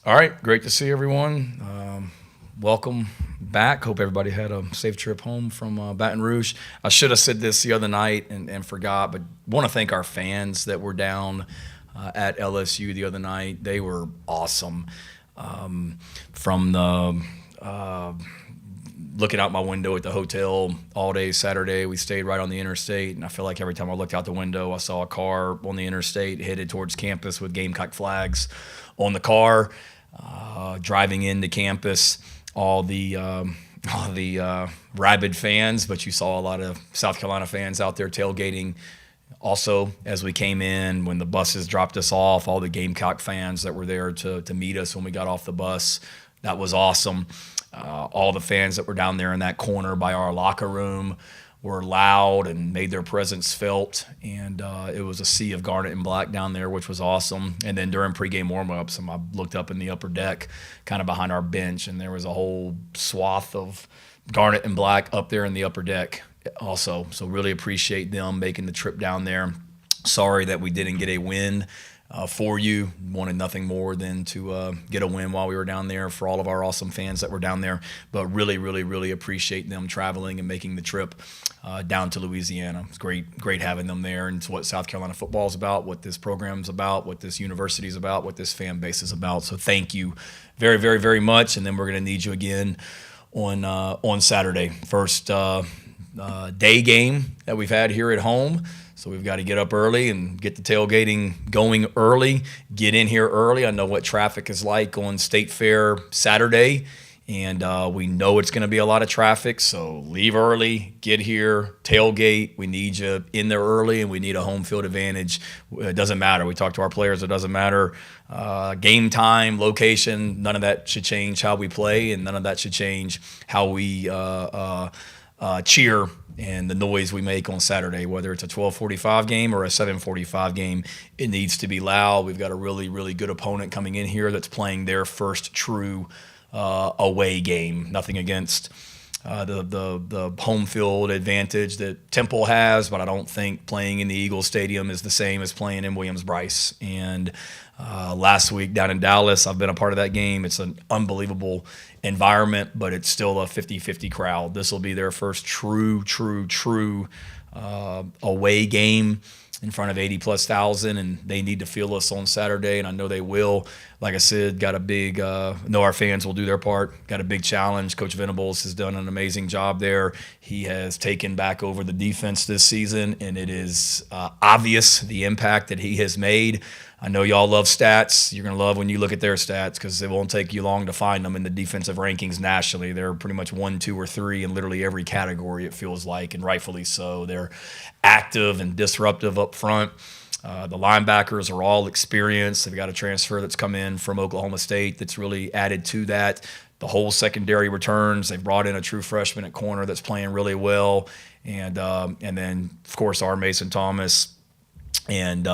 All right, great to see everyone. Welcome back. Hope everybody had a safe trip home from Baton Rouge. I should have said this the other night and forgot, but want to thank our fans that were down at LSU the other night. They were awesome. From the looking out my window at the hotel all day Saturday, we stayed right on the interstate, and I feel like every time I looked out the window, I saw a car on the interstate headed towards campus with Gamecock flags on the car. Driving into campus, all the rabid fans, but you saw a lot of South Carolina fans out there tailgating. Also, as we came in, when the buses dropped us off, all the Gamecock fans that were there to meet us when we got off the bus, that was awesome. All the fans that were down there in that corner by our locker room were loud and made their presence felt, and it was a sea of garnet and black down there, which was awesome. And then during pregame warm-ups, I looked up in the upper deck, kind of behind our bench, and there was a whole swath of garnet and black up there in the upper deck also. So really appreciate them making the trip down there. Sorry that we didn't get a win for you. Wanted nothing more than to get a win while we were down there for all of our awesome fans that were down there. But really appreciate them traveling and making the trip down to Louisiana. It's great having them there, and it's what South Carolina football is about, what this program's about, what this university is about, what this fan base is about. So thank you very much. And then we're going to need you again on Saturday. First day game that we've had here at home. So we've got to get up early and get the tailgating going early, get in here early. I know what traffic is like on State Fair Saturday, and we know it's going to be a lot of traffic. So leave early, get here, tailgate. We need you in there early, and we need a home field advantage. It doesn't matter. We talk to our players. It doesn't matter. Game time, location, none of that should change how we play, and none of that should change how we cheer and the noise we make on Saturday, whether it's a 12:45 game or a 7:45 game. It needs to be loud. We've got a really good opponent coming in here that's playing their first true away game. Nothing against the home field advantage that Temple has, but I don't think playing in the Eagles Stadium is the same as playing in Williams-Brice. And last week down in Dallas, I've been a part of that game. It's an unbelievable environment, but it's still a 50-50 crowd. This will be their first true away game in front of 80+ thousand, and they need to feel us on Saturday, and I know they will. Like I said, got a big know our fans will do their part. Got a big challenge. Coach Venables has done an amazing job there. He has taken back over the defense this season, and it is obvious the impact that he has made. I know y'all love stats. You're going to love when you look at their stats, because it won't take you long to find them in the defensive rankings nationally. They're pretty much 1, 2, or 3 in literally every category, it feels like, and rightfully so. They're active and disruptive up front. The linebackers are all experienced. They've got a transfer that's come in from Oklahoma State that's really added to that. The whole secondary returns. They've brought in a true freshman at corner that's playing really well. And then, of course, our Mason Thomas and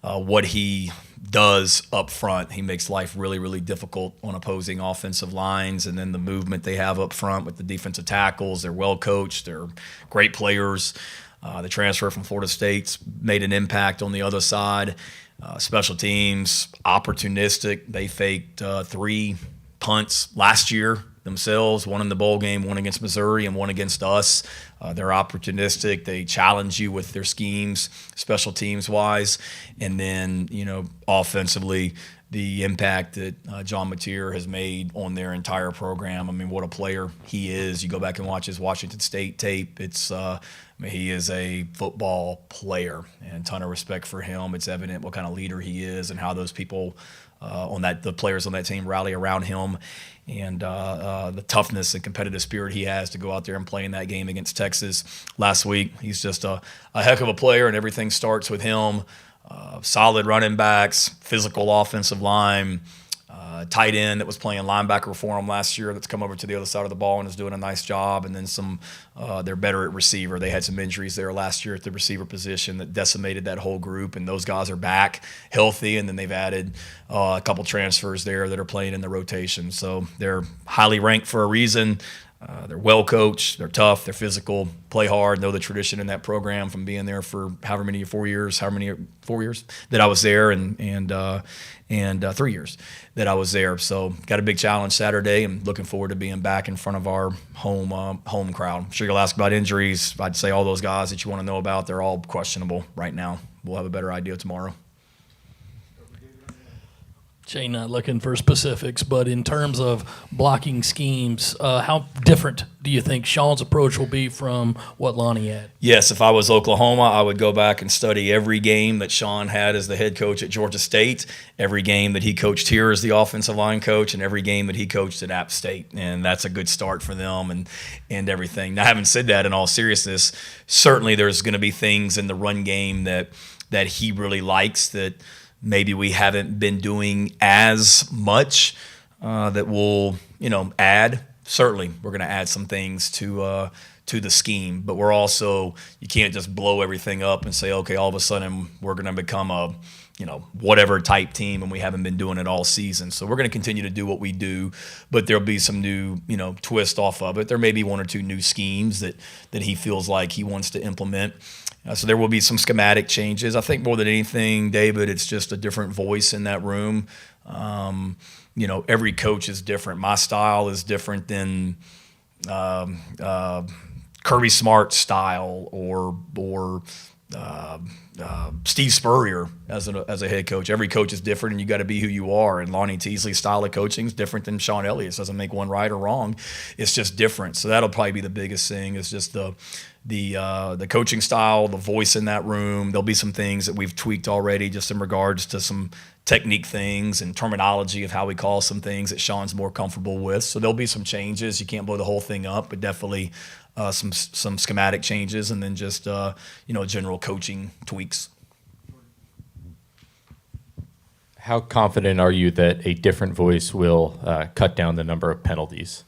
what he does up front. He makes life really difficult on opposing offensive lines, and then the movement they have up front with the defensive tackles. They're well coached. They're great players. The transfer from Florida State's made an impact on the other side. Special teams, opportunistic. They faked 3 punts last year themselves, one in the bowl game, one against Missouri, and one against us. They're opportunistic. They challenge you with their schemes, special teams wise. And then, offensively, the impact that John Mateer has made on their entire program. I mean, what a player he is. You go back and watch his Washington State tape. He is a football player, and a ton of respect for him. It's evident what kind of leader he is and how those people the players on that team rally around him, and the toughness and competitive spirit he has to go out there and play in that game against Texas last week. He's just a heck of a player, and everything starts with him. Solid running backs, physical offensive line, tight end that was playing linebacker for him last year that's come over to the other side of the ball and is doing a nice job. And then they're better at receiver. They had some injuries there last year at the receiver position that decimated that whole group, and those guys are back healthy. And then they've added a couple transfers there that are playing in the rotation. So they're highly ranked for a reason. They're well coached, they're tough, they're physical, play hard, know the tradition in that program from being there for however many 4 years that I was there, and 3 years that I was there. So got a big challenge Saturday, and looking forward to being back in front of our home crowd. I'm sure you'll ask about injuries. I'd say all those guys that you want to know about, they're all questionable right now. We'll have a better idea tomorrow. Shane, not looking for specifics, but in terms of blocking schemes, how different do you think Sean's approach will be from what Lonnie had? Yes, if I was Oklahoma, I would go back and study every game that Sean had as the head coach at Georgia State, every game that he coached here as the offensive line coach, and every game that he coached at App State. And that's a good start for them and everything. Now, having said that, in all seriousness, certainly there's going to be things in the run game that he really likes that maybe we haven't been doing as much that we'll, add. Certainly, we're going to add some things to the scheme, but we're also, you can't just blow everything up and say, okay, all of a sudden we're going to become a, whatever type team, and we haven't been doing it all season. So we're going to continue to do what we do, but there'll be some new, twist off of it. There may be one or two new schemes that he feels like he wants to implement. So there will be some schematic changes. I think more than anything, David, it's just a different voice in that room. Every coach is different. My style is different than Kirby Smart's style or Steve Spurrier as a head coach. Every coach is different, and you got to be who you are. And Lonnie Teasley's style of coaching is different than Sean Elliott's. Doesn't make one right or wrong. It's just different. So that'll probably be the biggest thing. Is just the coaching style, the voice in that room. There'll be some things that we've tweaked already, just in regards to some technique things and terminology of how we call some things that Sean's more comfortable with. So there'll be some changes. You can't blow the whole thing up, but definitely some schematic changes, and then just general coaching tweaks. How confident are you that a different voice will cut down the number of penalties?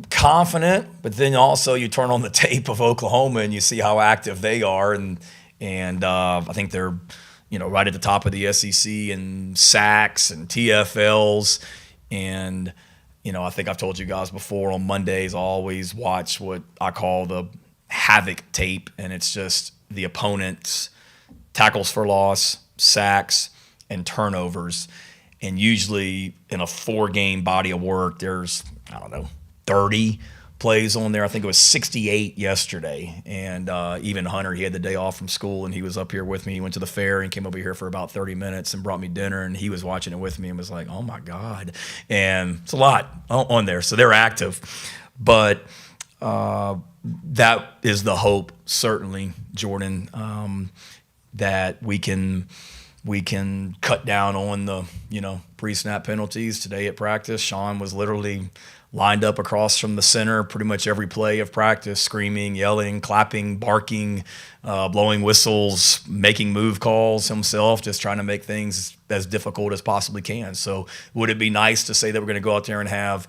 Confident, but then also you turn on the tape of Oklahoma and you see how active they are, and I think they're right at the top of the SEC in sacks and TFLs, and I think I've told you guys before, on Mondays I always watch what I call the havoc tape, and it's just the opponent's tackles for loss, sacks, and turnovers. And usually in a 4-game body of work, there's 30 plays on there. I think it was 68 yesterday. And even Hunter, he had the day off from school, and he was up here with me. He went to the fair and came over here for about 30 minutes and brought me dinner, and he was watching it with me and was like, oh my God. And it's a lot on there. So they're active. But that is the hope, certainly, Jordan, that we can cut down on the pre-snap penalties. Today at practice, Sean was literally lined up across from the center pretty much every play of practice, screaming, yelling, clapping, barking, blowing whistles, making move calls himself, just trying to make things as difficult as possibly can. So would it be nice to say that we're going to go out there and have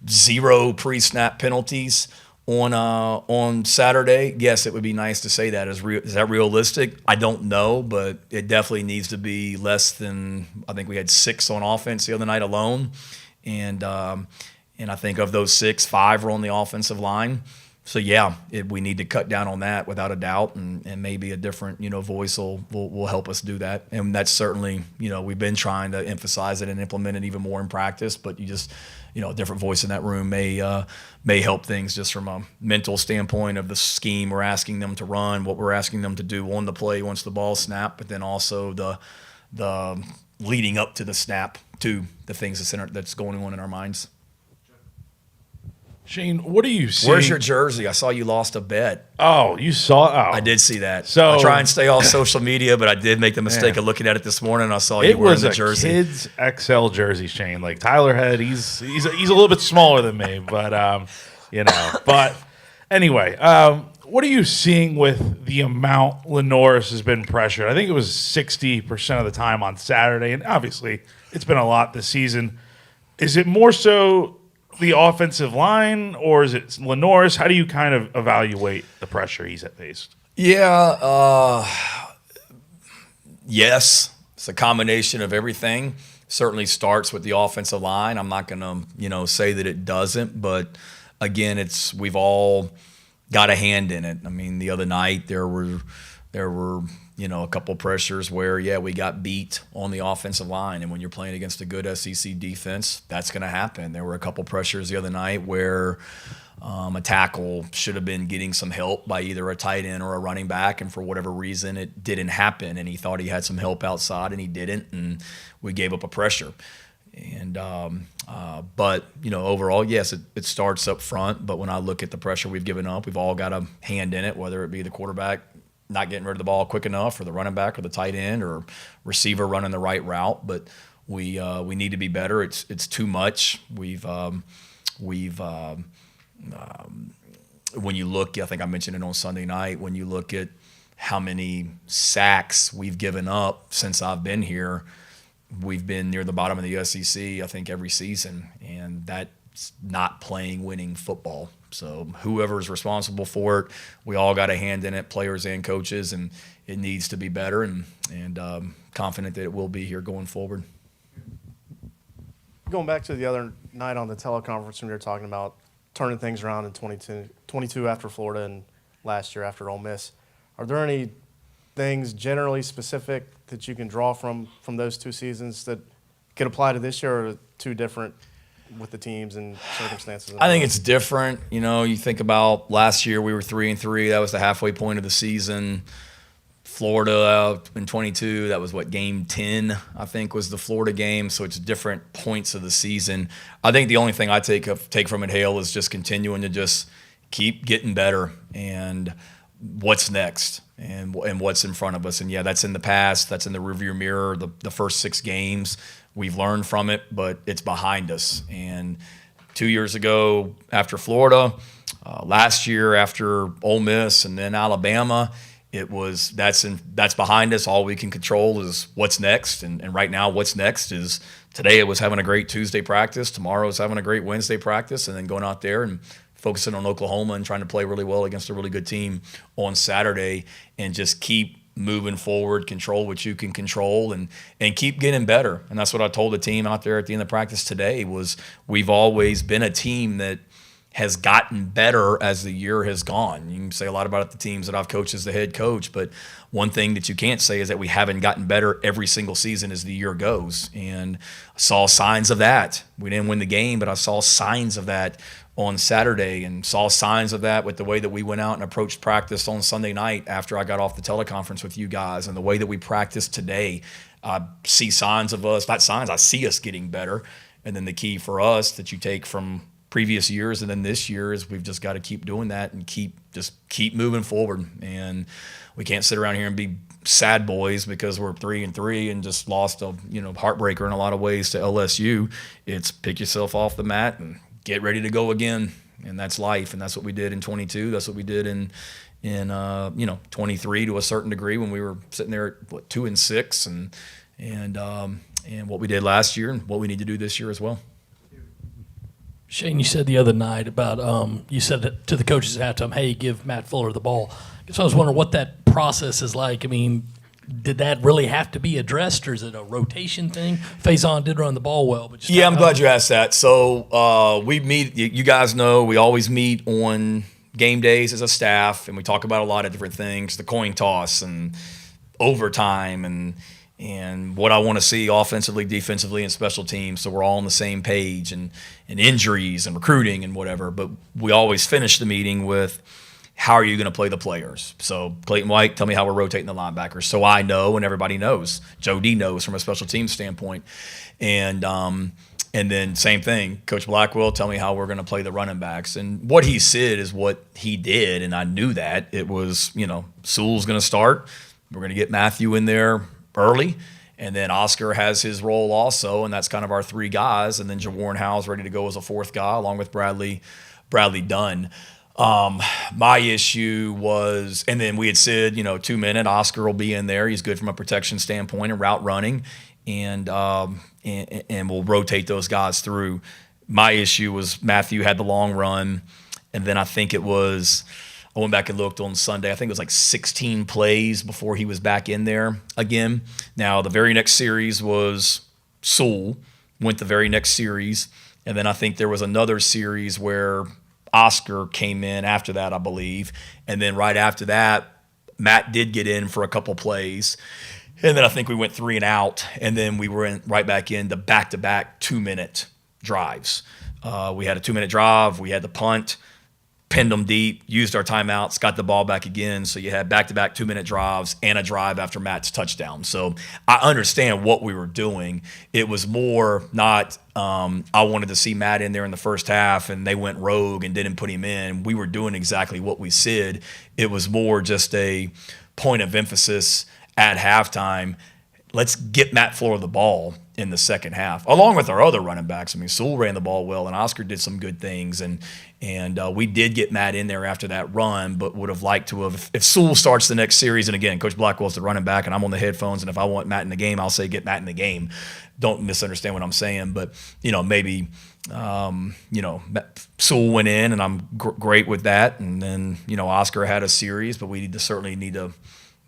0 pre-snap penalties on Saturday? Yes, it would be nice to say that. Is that realistic? I don't know, but it definitely needs to be less than, I think we had 6 on offense the other night alone. And I think of those 6, 5 were on the offensive line. So yeah, we need to cut down on that without a doubt, and maybe a different voice will help us do that. And that's certainly we've been trying to emphasize it and implement it even more in practice. But you just a different voice in that room may help things just from a mental standpoint of the scheme we're asking them to run, what we're asking them to do on the play once the ball snapped, but then also the leading up to the snap too, the things that's going on in our minds. Shane, what are you seeing? Where's your jersey? I saw you lost a bet. Oh, you saw? Oh. I did see that. So I try and stay off social media, but I did make the mistake of looking at it this morning. And I saw you wearing the jersey. It was a kids XL jersey, Shane. Like Tyler had, he's a little bit smaller than me, but But anyway, what are you seeing with the amount Lenoris has been pressured? I think it was 60% of the time on Saturday, and obviously it's been a lot this season. Is it more so the offensive line, or is it Lenoris? How do you kind of evaluate the pressure he's faced? Yeah, yes, it's a combination of everything. certainly starts with the offensive line. I'm not going to, say that it doesn't, but again, we've all got a hand in it. I mean, the other night there were a couple pressures where we got beat on the offensive line, and when you're playing against a good SEC defense, that's going to happen. There were a couple pressures the other night where a tackle should have been getting some help by either a tight end or a running back, and for whatever reason it didn't happen, and he thought he had some help outside and he didn't, and we gave up a pressure. And but overall, yes, it starts up front, but when I look at the pressure we've given up, we've all got a hand in it, whether it be the quarterback not getting rid of the ball quick enough, or the running back, or the tight end, or receiver running the right route. But we need to be better. It's too much. When you look, I think I mentioned it on Sunday night, when you look at how many sacks we've given up since I've been here, we've been near the bottom of the SEC, I think, every season, and that's not playing winning football. So whoever's responsible for it, we all got a hand in it, players and coaches, and it needs to be better, and confident that it will be here going forward. Going back to the other night on the teleconference when we were talking about turning things around in 22 after Florida and last year after Ole Miss, are there any things generally specific that you can draw from those two seasons that could apply to this year, or are two different with the teams and circumstances? I think it's different. You think about last year, we were 3-3. That was the halfway point of the season. Florida in 22, that was game 10, I think, was the Florida game. So it's different points of the season. I think the only thing I take from it, Hale, is just continuing to just keep getting better, and what's next, and what's in front of us. And that's in the past. That's in the rearview mirror. The first 6 games, we've learned from it, but it's behind us. And 2 years ago after Florida, last year after Ole Miss, and then Alabama, that's behind us. All we can control is what's next. And right now, what's next is today it was having a great Tuesday practice. Tomorrow is having a great Wednesday practice, and then going out there and focusing on Oklahoma and trying to play really well against a really good team on Saturday, and just keep moving forward, control what you can control, and keep getting better. And that's what I told the team out there at the end of practice today, was we've always been a team that has gotten better as the year has gone. You can say a lot about the teams that I've coached as the head coach, but one thing that you can't say is that we haven't gotten better every single season as the year goes. And I saw signs of that. We didn't win the game, but I saw signs of that on Saturday, and saw signs of that with the way that we went out and approached practice on Sunday night after I got off the teleconference with you guys, and the way that we practiced today. I see signs of us, not signs, I see us getting better. And then the key for us that you take from previous years and then this year is we've just got to keep doing that and keep moving forward. And we can't sit around here and be sad boys because we're 3-3 and just lost a heartbreaker in a lot of ways to LSU. It's pick yourself off the mat and get ready to go again, and that's life. And that's what we did in 22. That's what we did in 23 to a certain degree when we were sitting there at 2-6, and what we did last year and what we need to do this year as well. Shane, you said the other night about you said it to the coaches at halftime, hey, give Matt Fuller the ball. So I was wondering what that process is like. I mean, did that really have to be addressed, or is it a rotation thing? Faison did run the ball well, but I'm glad you asked that. So we meet. You guys know we always meet on game days as a staff, and we talk about a lot of different things: the coin toss and overtime, and what I want to see offensively, defensively, and special teams. So we're all on the same page, and injuries and recruiting and whatever. But we always finish the meeting with, how are you going to play the players? So Clayton White, tell me how we're rotating the linebackers. So I know, and everybody knows. Joe D knows from a special teams standpoint. And then same thing, Coach Blackwell, tell me how we're going to play the running backs. And what he said is what he did, and I knew that. It was, Sewell's going to start. We're going to get Matthew in there early. And then Oscar has his role also, and that's kind of our 3 guys. And then Jawarn Howell's ready to go as a 4th guy, along with Bradley Dunn. My issue was, and then we had said, 2-minute, Oscar will be in there. He's good from a protection standpoint and route running, and we'll rotate those guys through. My issue was Matthew had the long run, and then I think it was, I went back and looked on Sunday, I think it was 16 plays before he was back in there again. Now, the very next series was Sewell went the very next series. And then I think there was another series where Oscar came in after that, I believe. And then right after that, Matt did get in for a couple plays. And then I think we went 3 and out. And then we were right back into back-to-back 2-minute drives. We had a 2-minute drive. We had the punt, pinned them deep, used our timeouts, got the ball back again. So you had back-to-back 2-minute drives and a drive after Matt's touchdown. So I understand what we were doing. It was more not I wanted to see Matt in there in the first half and they went rogue and didn't put him in. We were doing exactly what we said. It was more just a point of emphasis at halftime. Let's get Matt Fuller the ball in the second half, along with our other running backs. I mean, Sewell ran the ball well, and Oscar did some good things, and we did get Matt in there after that run, but would have liked to have. If Sewell starts the next series, and again, Coach Blackwell's the running back, and I'm on the headphones, and if I want Matt in the game, I'll say get Matt in the game. Don't misunderstand what I'm saying, but maybe Sewell went in, and I'm great with that, and then Oscar had a series, but we certainly need to.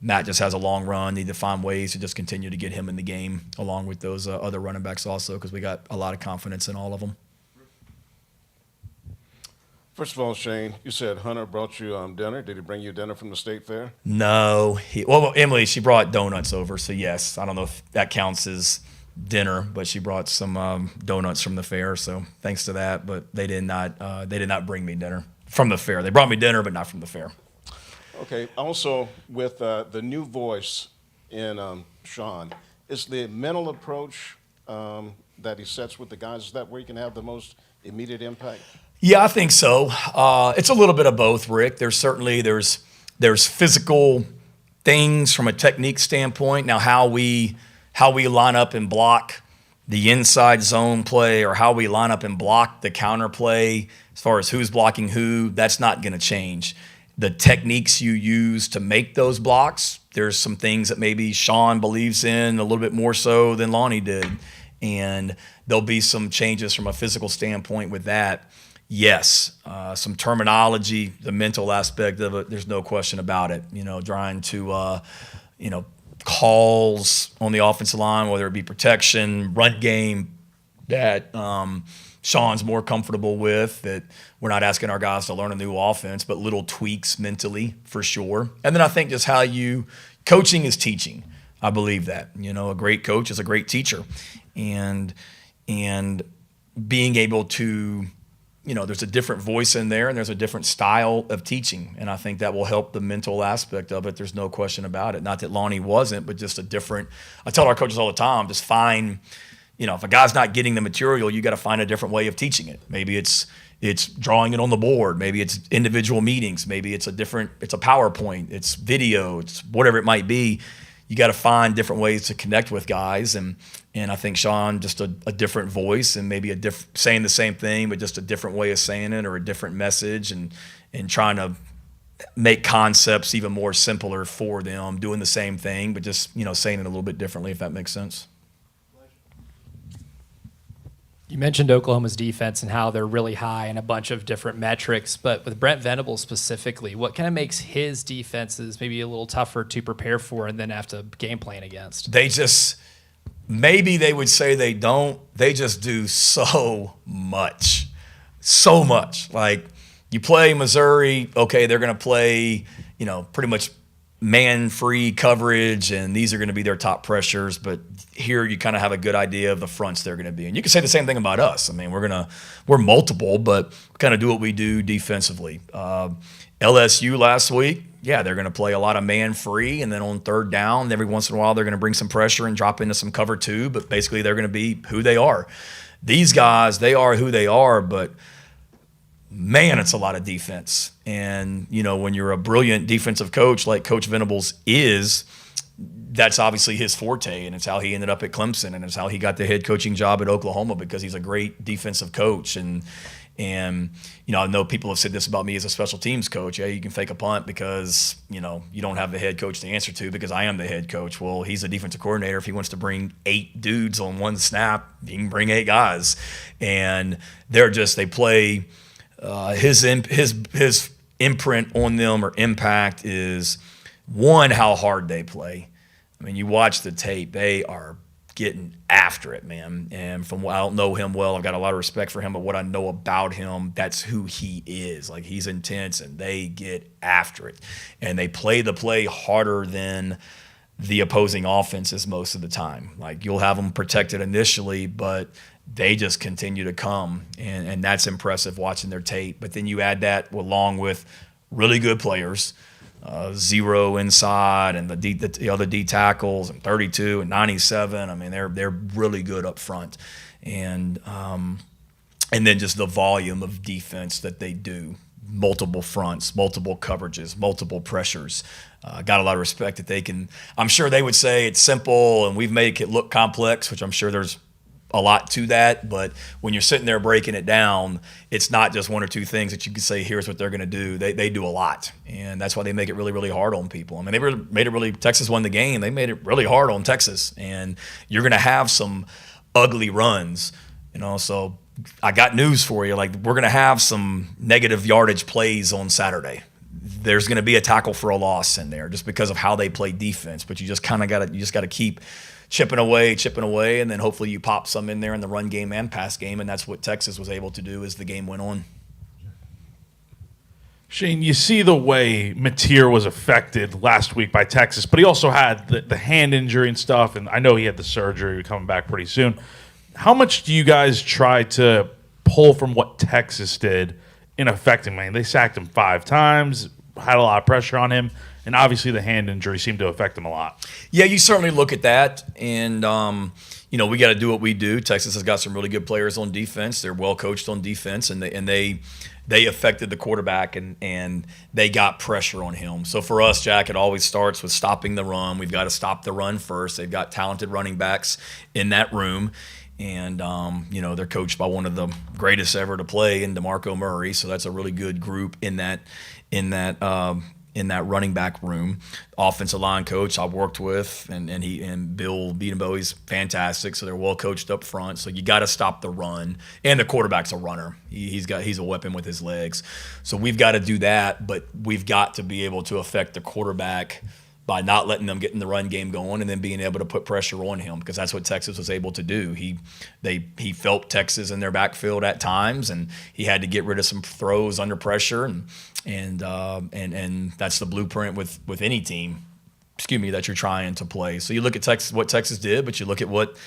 Matt just has a long run. Need to find ways to just continue to get him in the game, along with those other running backs also, because we got a lot of confidence in all of them. First of all, Shane, you said Hunter brought you dinner. Did he bring you dinner from the state fair? No. Emily, she brought donuts over, so yes. I don't know if that counts as dinner, but she brought some donuts from the fair, so thanks to that. But they did not bring me dinner from the fair. They brought me dinner, but not from the fair. Okay. Also, with the new voice in Sean, is the mental approach that he sets with the guys, is that where he can have the most immediate impact? Yeah, I think so. It's a little bit of both, Rick. There's physical things from a technique standpoint. Now, how we line up and block the inside zone play, or how we line up and block the counter play, as far as who's blocking who, that's not going to change. The techniques you use to make those blocks, there's some things that maybe Sean believes in a little bit more so than Lonnie did. And there'll be some changes from a physical standpoint with that. Yes, some terminology, the mental aspect of it, there's no question about it. Trying to, calls on the offensive line, whether it be protection, run game, that Sean's more comfortable with, that we're not asking our guys to learn a new offense, but little tweaks mentally for sure. And then I think just coaching is teaching. I believe that. A great coach is a great teacher. And being able to, there's a different voice in there and there's a different style of teaching. And I think that will help the mental aspect of it. There's no question about it. Not that Lonnie wasn't, but just I tell our coaches all the time, just find, if a guy's not getting the material, you got to find a different way of teaching it. Maybe it's drawing it on the board. Maybe it's individual meetings. Maybe it's a PowerPoint. It's video. It's whatever it might be. You got to find different ways to connect with guys. And I think Sean, just a different voice and maybe saying the same thing, but just a different way of saying it, or a different message, and trying to make concepts even more simpler for them, doing the same thing, but just, saying it a little bit differently, if that makes sense. You mentioned Oklahoma's defense and how they're really high in a bunch of different metrics, but with Brent Venables specifically, what kind of makes his defenses maybe a little tougher to prepare for and then have to game plan against? Maybe they would say they don't. They just do so much. So much. Like, you play Missouri, okay, they're going to play, pretty much man-free coverage, and these are going to be their top pressures. But here you kind of have a good idea of the fronts they're going to be. And you can say the same thing about us. I mean, we're multiple, but we kind of do what we do defensively. LSU last week, yeah, they're going to play a lot of man-free, and then on third down, every once in a while, they're going to bring some pressure and drop into some cover two, but basically they're going to be who they are. These guys, they are who they are, but man, it's a lot of defense. And, when you're a brilliant defensive coach like Coach Venables is, that's obviously his forte, and it's how he ended up at Clemson, and it's how he got the head coaching job at Oklahoma, because he's a great defensive coach. And I know people have said this about me as a special teams coach. Yeah, you can fake a punt because, you don't have the head coach to answer to, because I am the head coach. Well, he's a defensive coordinator. If he wants to bring 8 dudes on one snap, he can bring 8 guys. And they play his imprint on them, or impact, is, one, how hard they play. I mean, you watch the tape, they are getting after it, man. And from what I don't know him well, I've got a lot of respect for him, but what I know about him, that's who he is. Like, he's intense, and they get after it. And they play the play harder than the opposing offenses most of the time. Like, you'll have them protected initially, but they just continue to come, and that's impressive watching their tape. But then you add that along with really good players, zero inside, and the other D tackles, and 32 and 97. I mean, they're really good up front, and then just the volume of defense that they do. Multiple fronts, multiple coverages, multiple pressures. Got a lot of respect that they can. I'm sure they would say it's simple and we've made it look complex, which I'm sure there's a lot to that. But when you're sitting there breaking it down, it's not just one or two things that you can say, here's what they're going to do. They do a lot. And that's why they make it really, really hard on people. I mean, they made it really – Texas won the game. They made it really hard on Texas. And you're going to have some ugly runs, so – I got news for you. Like, we're going to have some negative yardage plays on Saturday. There's going to be a tackle for a loss in there just because of how they play defense. But you just kind of got to keep chipping away, and then hopefully you pop some in there in the run game and pass game, and that's what Texas was able to do as the game went on. Shane, you see the way Mateer was affected last week by Texas, but he also had the hand injury and stuff, and I know he had the surgery coming back pretty soon. How much do you guys try to pull from what Texas did in affecting him? They sacked him 5 times, had a lot of pressure on him, and obviously the hand injury seemed to affect him a lot. Yeah, you certainly look at that, and we got to do what we do. Texas has got some really good players on defense. They're well coached on defense, and they affected the quarterback, and they got pressure on him. So for us, Jack, it always starts with stopping the run. We've got to stop the run first. They've got talented running backs in that room. And, they're coached by one of the greatest ever to play in DeMarco Murray. So that's a really good group in that running back room. Offensive line coach I worked with, and Bill Beatenbow, he's fantastic. So they're well coached up front. So you got to stop the run. And the quarterback's a runner. He's a weapon with his legs. So we've got to do that, but we've got to be able to affect the quarterback by not letting them get in the run game going, and then being able to put pressure on him, because that's what Texas was able to do. He felt Texas in their backfield at times, and he had to get rid of some throws under pressure, and that's the blueprint with any team, that you're trying to play. So you look at what Texas did, but you look at what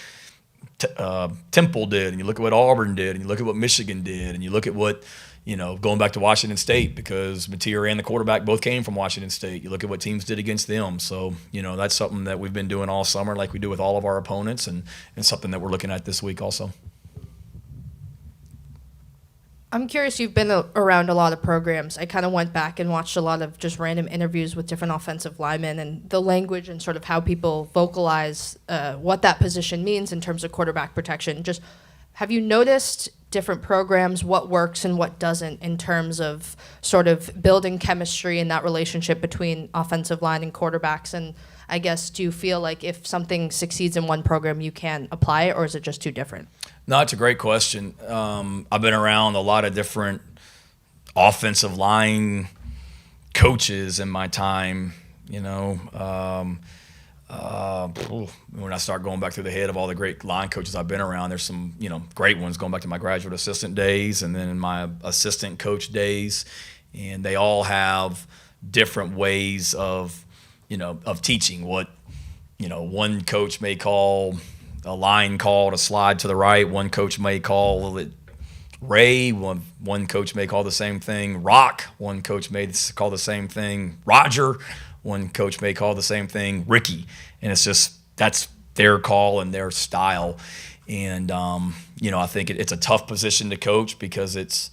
Temple did, and you look at what Auburn did, and you look at what Michigan did, and you look at what going back to Washington State, because Mateer and the quarterback both came from Washington State. You look at what teams did against them. So, that's something that we've been doing all summer, like we do with all of our opponents, and something that we're looking at this week also. I'm curious, you've been around a lot of programs. I kind of went back and watched a lot of just random interviews with different offensive linemen, and the language and sort of how people vocalize what that position means in terms of quarterback protection. Just, have you noticed different programs, what works and what doesn't in terms of sort of building chemistry and that relationship between offensive line and quarterbacks? And I guess, do you feel like if something succeeds in one program, you can apply it, or is it just too different? No, it's a great question. I've been around a lot of different offensive line coaches in my time, when I start going back through the head of all the great line coaches I've been around, there's some, great ones going back to my graduate assistant days and then in my assistant coach days. And they all have different ways of teaching what, one coach may call a line call to slide to the right. One coach may call it Ray. One coach may call the same thing Rock. One coach may call the same thing Roger. One coach may call the same thing Ricky. And it's just, that's their call and their style. And, I think it's a tough position to coach because it's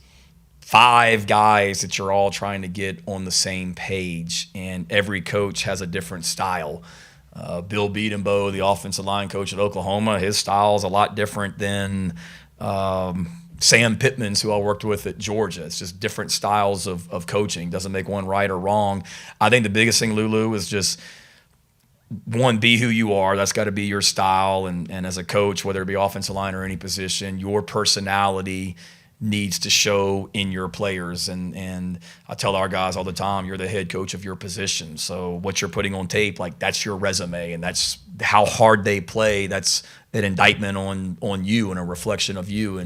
5 guys that you're all trying to get on the same page, and every coach has a different style. Bill Beatenbow, the offensive line coach at Oklahoma, his style is a lot different than Sam Pittman's, who I worked with at Georgia. It's just different styles of coaching. Doesn't make one right or wrong. I think the biggest thing, Lulu, is just, one, be who you are. That's got to be your style. And as a coach, whether it be offensive line or any position, your personality needs to show in your players. And I tell our guys all the time, you're the head coach of your position. So what you're putting on tape, like that's your resume, and that's how hard they play. That's an indictment on you and a reflection of you.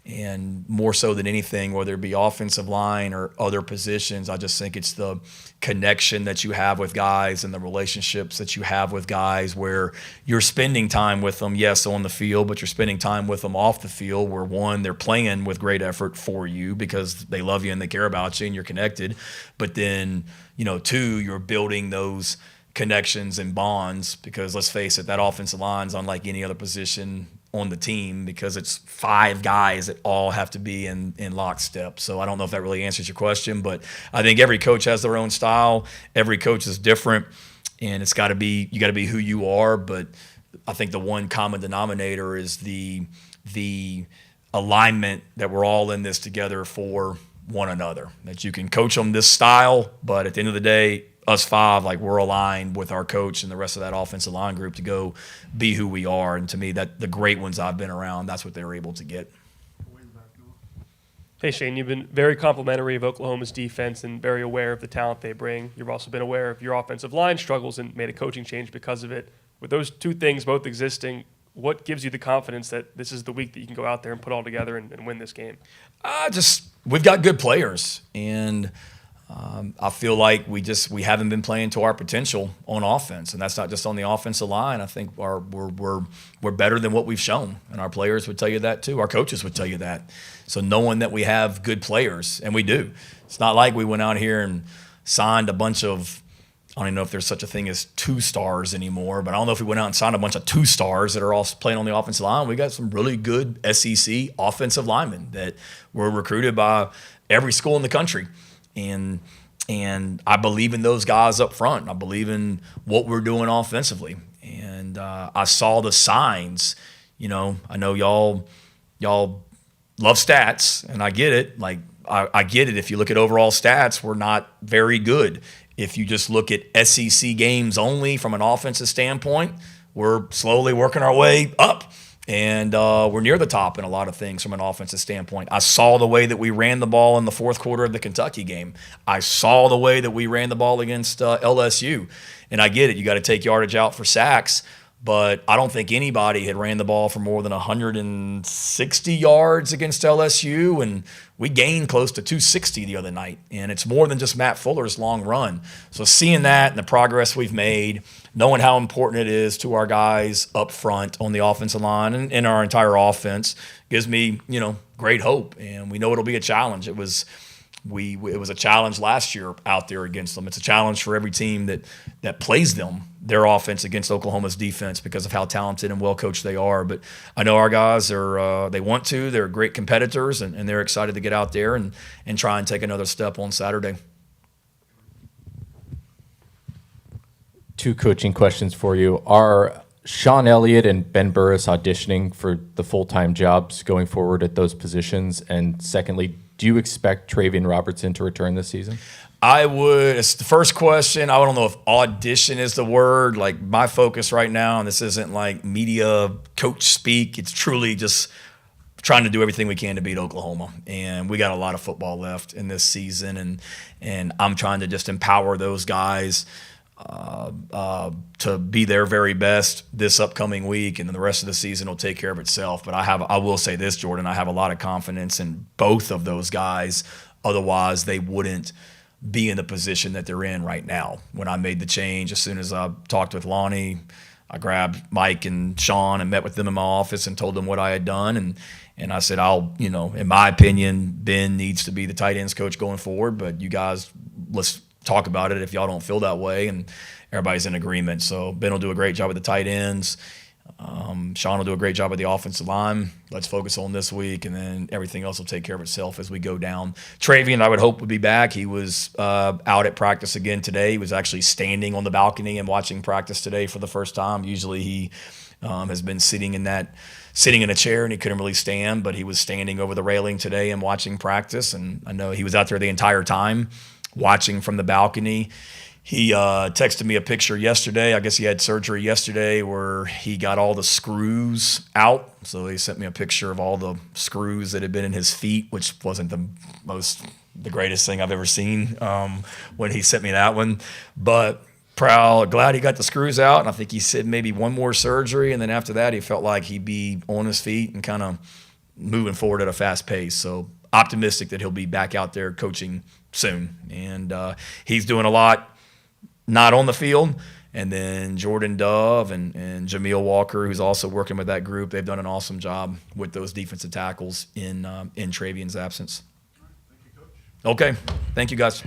And more so than anything, whether it be offensive line or other positions, I just think it's the connection that you have with guys and the relationships that you have with guys where you're spending time with them, yes, on the field, but you're spending time with them off the field where, one, they're playing with great effort for you because they love you and they care about you and you're connected. But then, two, you're building those connections and bonds because, let's face it, that offensive line's unlike any other position on the team because it's 5 guys that all have to be in lockstep. So I don't know if that really answers your question, but I think every coach has their own style. Every coach is different, and you got to be who you are. But I think the one common denominator is the alignment that we're all in this together for one another. That you can coach them this style, but at the end of the day, us 5, like, we're aligned with our coach and the rest of that offensive line group to go be who we are. And to me, that the great ones I've been around, that's what they were able to get. Hey, Shane, you've been very complimentary of Oklahoma's defense and very aware of the talent they bring. You've also been aware of your offensive line struggles and made a coaching change because of it. With those two things both existing, what gives you the confidence that this is the week that you can go out there and put all together and win this game? We've got good players, and I feel like we haven't been playing to our potential on offense, and that's not just on the offensive line. I think we're better than what we've shown, and our players would tell you that too. Our coaches would tell you that. So knowing that we have good players, and we do, it's not like we went out here and signed a bunch of, I don't even know if there's such a thing as 2 stars anymore, but I don't know if we went out and signed a bunch of 2 stars that are all playing on the offensive line. We got some really good SEC offensive linemen that were recruited by every school in the country. And I believe in those guys up front. I believe in what we're doing offensively. And I saw the signs. I know y'all love stats, and I get it. Like, I get it. If you look at overall stats, we're not very good. If you just look at SEC games only from an offensive standpoint, we're slowly working our way up. And we're near the top in a lot of things from an offensive standpoint. I saw the way that we ran the ball in the fourth quarter of the Kentucky game. I saw the way that we ran the ball against LSU. And I get it. You got to take yardage out for sacks. But I don't think anybody had ran the ball for more than 160 yards against LSU. And we gained close to 260 the other night. And it's more than just Matt Fuller's long run. So seeing that and the progress we've made, knowing how important it is to our guys up front on the offensive line and our entire offense gives me, great hope. And we know it'll be a challenge. It was a challenge last year out there against them. It's a challenge for every team that plays them, their offense against Oklahoma's defense, because of how talented and well coached they are. But I know our guys they want to. They're great competitors, and they're excited to get out there and try and take another step on Saturday. 2 coaching questions for you. Are Sean Elliott and Ben Burris auditioning for the full-time jobs going forward at those positions? And secondly, do you expect Travian Robertson to return this season? I would. It's the first question. I don't know if audition is the word. Like, my focus right now, and this isn't like media coach speak, it's truly just trying to do everything we can to beat Oklahoma. And we got a lot of football left in this season, and I'm trying to just empower those guys to be their very best this upcoming week, and then the rest of the season will take care of itself. But I will say this, Jordan, I have a lot of confidence in both of those guys. Otherwise, they wouldn't be in the position that they're in right now. When I made the change, as soon as I talked with Lonnie, I grabbed Mike and Sean and met with them in my office and told them what I had done. And I said, in my opinion, Ben needs to be the tight ends coach going forward, but you guys, let's talk about it if y'all don't feel that way. And everybody's in agreement. So Ben will do a great job with the tight ends. Sean will do a great job with the offensive line. Let's focus on this week, and then everything else will take care of itself as we go down. Travian, I would hope, would be back. He was out at practice again today. He was actually standing on the balcony and watching practice today for the first time. Usually he has been sitting in a chair, and he couldn't really stand, but he was standing over the railing today and watching practice. And I know he was out there the entire time watching from the balcony. He texted me a picture yesterday. I guess he had surgery yesterday where he got all the screws out. So he sent me a picture of all the screws that had been in his feet, which wasn't the greatest thing I've ever seen when he sent me that one. But glad he got the screws out. And I think he said maybe one more surgery. And then after that, he felt like he'd be on his feet and kind of moving forward at a fast pace. So optimistic that he'll be back out there coaching soon. And he's doing a lot not on the field. And then Jordan Dove and Jameel Walker, who's also working with that group, they've done an awesome job with those defensive tackles in Travion's absence. Okay. Thank you, guys.